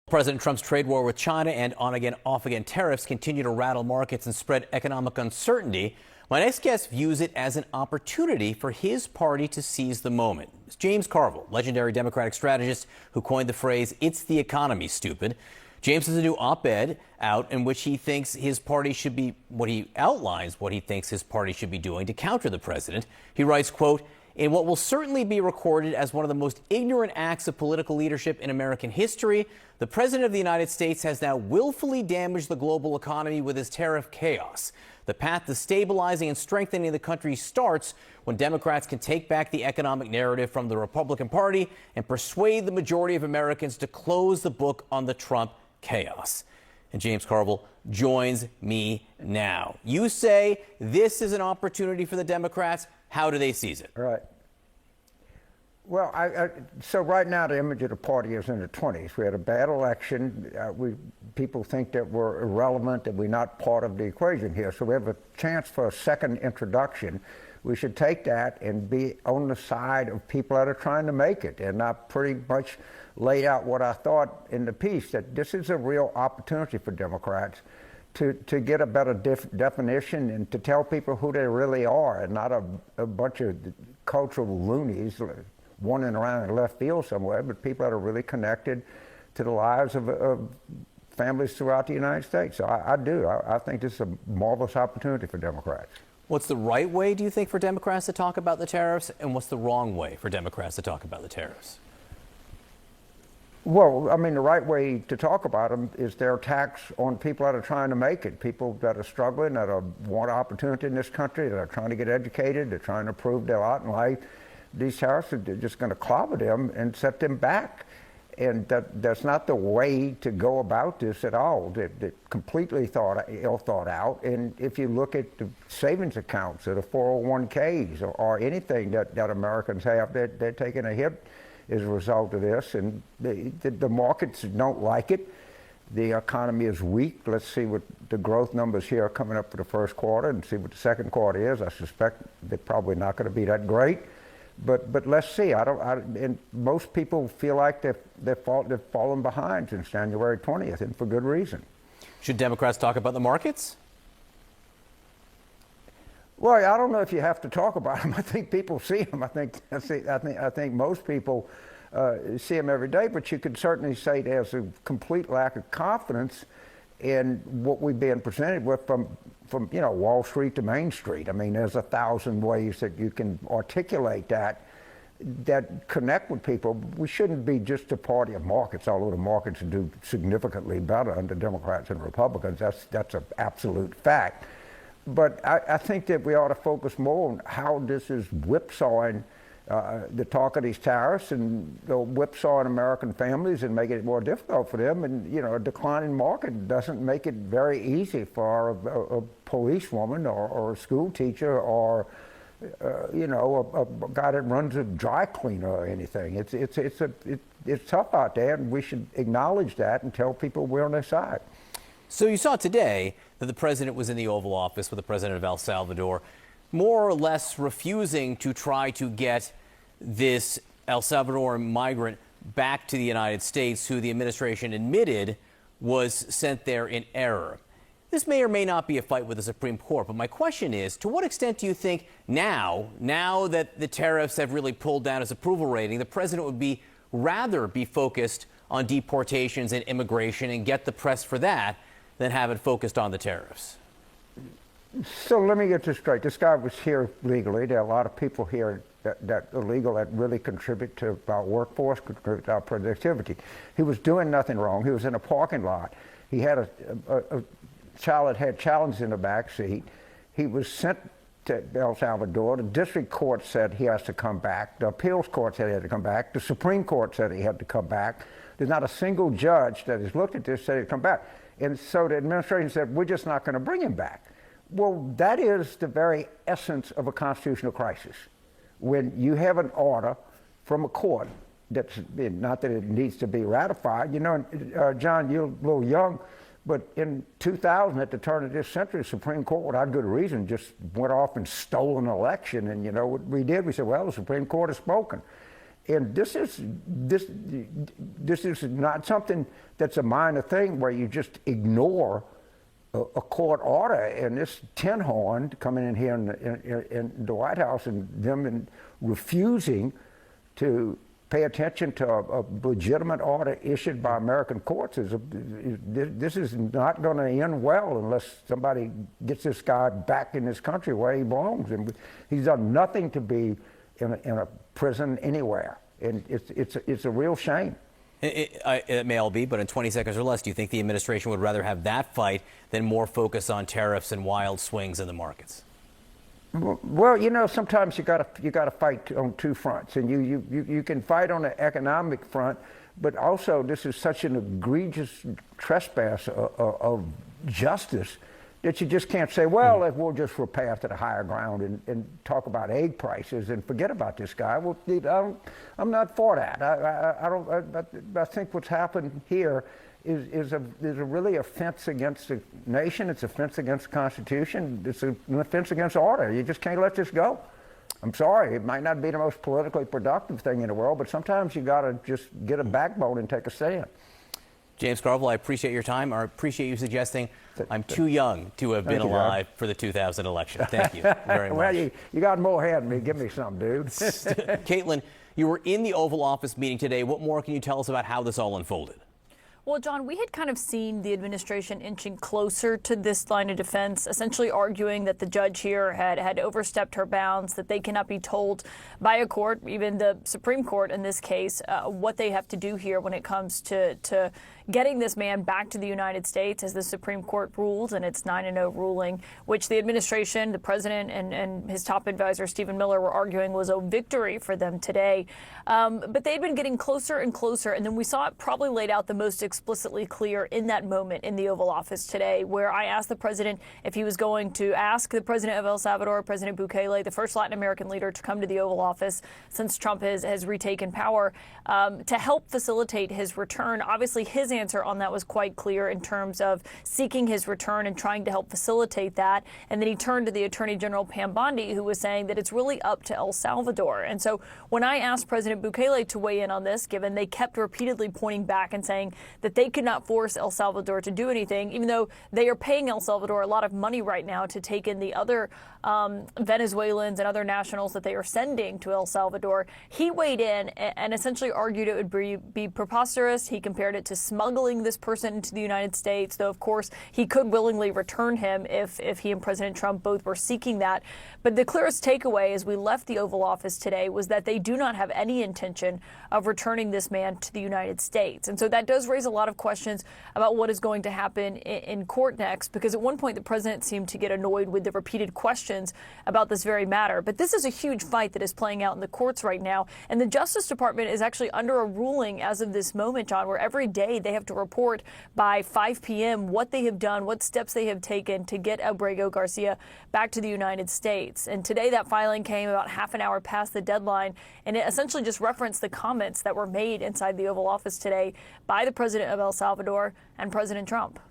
President Trump's trade war with China and on-again, off-again tariffs continue to rattle markets and spread economic uncertainty. My next guest views it as an opportunity for his party to seize the moment. It's James Carville, legendary Democratic strategist who coined the phrase, "It's the economy, stupid." James has a new op-ed out in which he thinks his party should be, what he thinks his party should be doing to counter the president. He writes, quote, "In what will certainly be recorded as one of the most ignorant acts of political leadership in American history, the President of the United States has now willfully damaged the global economy with his tariff chaos. The path to stabilizing and strengthening the country starts when Democrats can take back the economic narrative from the Republican Party and persuade the majority of Americans to close the book on the Trump chaos." And James Carville joins me now. You say this is an opportunity for the Democrats. How do they seize it? Right. Well, so right now the image of the party is in the 20s. We had a bad election. People think that we're irrelevant, that we're not part of the equation here. So we have a chance for a second introduction. We should take that and be on the side of people that are trying to make it. And I pretty much laid out what I thought in the piece, that this is a real opportunity for Democrats to get a better definition and to tell people who they really are, and not a bunch of cultural loonies wandering around in left field somewhere, but people that are really connected to the lives of families throughout the United States. So I think this is a marvelous opportunity for Democrats. What's the right way, do you think, for Democrats to talk about the tariffs, and what's the wrong way for Democrats to talk about the tariffs? Well, I mean, the right way to talk about them is their attacks on people that are trying to make it, people that are struggling, that want opportunity in this country, that are trying to get educated, they're trying to prove their lot in life. These tariffs are just going to clobber them and set them back. And that's not the way to go about this at all. They're completely ill thought out. And if you look at the savings accounts or the 401ks or anything that Americans have, they're taking a hit as a result of this, and the markets don't like it. The economy is weak. Let's see what the growth numbers here are coming up for the first quarter and see what the second quarter is. I suspect they're probably not going to be that great, but let's see. And most people feel like they've fallen behind since January 20th, and for good reason. Should Democrats talk about the markets? Well, I don't know if you have to talk about them. I think people see them. I think most people see them every day. But you could certainly say there's a complete lack of confidence in what we've been presented with from Wall Street to Main Street. I mean, there's 1,000 ways that you can articulate that connect with people. We shouldn't be just a party of markets, although the markets do significantly better under Democrats and Republicans. That's an absolute fact. But I think that we ought to focus more on how this is whipsawing the talk of these tariffs, and whipsawing American families and making it more difficult for them. And, a declining market doesn't make it very easy for a policewoman or a school teacher or, a guy that runs a dry cleaner or anything. It's tough out there, and we should acknowledge that and tell people we're on their side. So you saw today that the president was in the Oval Office with the president of El Salvador, more or less refusing to try to get this El Salvadoran migrant back to the United States, who the administration admitted was sent there in error. This may or may not be a fight with the Supreme Court, but my question is, to what extent do you think now that the tariffs have really pulled down his approval rating, the president would rather be focused on deportations and immigration and get the press for that than have it focused on the tariffs? So let me get this straight. This guy was here legally. There are a lot of people here that are legal that really contribute to our workforce, contribute to our productivity. He was doing nothing wrong. He was in a parking lot. He had a child that had challenges in the back seat. He was sent to El Salvador. The district court said he has to come back. The appeals court said he had to come back. The Supreme Court said he had to come back. There's not a single judge that has looked at this said he'd come back. And so the administration said, we're just not going to bring him back. Well, that is the very essence of a constitutional crisis. When you have an order from a court that's not that it needs to be ratified. John, you're a little young, but in 2000, at the turn of this century, the Supreme Court, without good reason, just went off and stole an election. And what we did, we said, well, the Supreme Court has spoken. And this is not something that's a minor thing where you just ignore a court order. And this tin horn coming in here in the White House and them refusing to pay attention to a legitimate order issued by American courts this is not going to end well unless somebody gets this guy back in this country where he belongs. And he's done nothing to be in a prison anywhere, and it's a real shame. It may all be, but in 20 seconds or less, do you think the administration would rather have that fight than more focus on tariffs and wild swings in the markets? Well, you know, sometimes you got to fight on two fronts, and you can fight on the economic front, but also this is such an egregious trespass of justice that you just can't say, well, we'll just repair to the higher ground and talk about egg prices and forget about this guy. Well, I'm not for that. I think what's happened here is a really offense against the nation. It's an offense against the Constitution. It's an offense against order. You just can't let this go. I'm sorry, it might not be the most politically productive thing in the world, but sometimes you got to just get a backbone and take a stand. James Carville, I appreciate your time. I appreciate you suggesting I'm too young to have been alive for the 2000 election. Thank you very much. Well, you got more hair than me. Give me some, dude. Caitlin, you were in the Oval Office meeting today. What more can you tell us about how this all unfolded? Well, John, we had kind of seen the administration inching closer to this line of defense, essentially arguing that the judge here had overstepped her bounds, that they cannot be told by a court, even the Supreme Court in this case, what they have to do here when it comes to getting this man back to the United States, as the Supreme Court ruled in its 9-0 ruling, which the administration, the president, and his top advisor, Stephen Miller, were arguing was a victory for them today. But they'd been getting closer and closer, and then we saw it probably laid out the most explicitly clear in that moment in the Oval Office today, where I asked the president if he was going to ask the president of El Salvador, President Bukele, the first Latin American leader to come to the Oval Office since Trump has retaken power, to help facilitate his return. Obviously, his answer on that was quite clear in terms of seeking his return and trying to help facilitate that. And then he turned to the Attorney General Pam Bondi, who was saying that it's really up to El Salvador. And so when I asked President Bukele to weigh in on this, given they kept repeatedly pointing back and saying that they could not force El Salvador to do anything, even though they are paying El Salvador a lot of money right now to take in the other Venezuelans and other nationals that they are sending to El Salvador, he weighed in and essentially argued it would be preposterous. He compared it to smuggling this person into the United States, though, of course, he could willingly return him if he and President Trump both were seeking that. But the clearest takeaway as we left the Oval Office today was that they do not have any intention of returning this man to the United States. And so that does raise a lot of questions about what is going to happen in court next, because at one point the president seemed to get annoyed with the repeated questions about this very matter. But this is a huge fight that is playing out in the courts right now. And the Justice Department is actually under a ruling as of this moment, John, where every day they have to report by 5 p.m. what they have done, what steps they have taken to get Abrego Garcia back to the United States. And today that filing came about half an hour past the deadline, and it essentially just referenced the comments that were made inside the Oval Office today by the president of El Salvador and President Trump.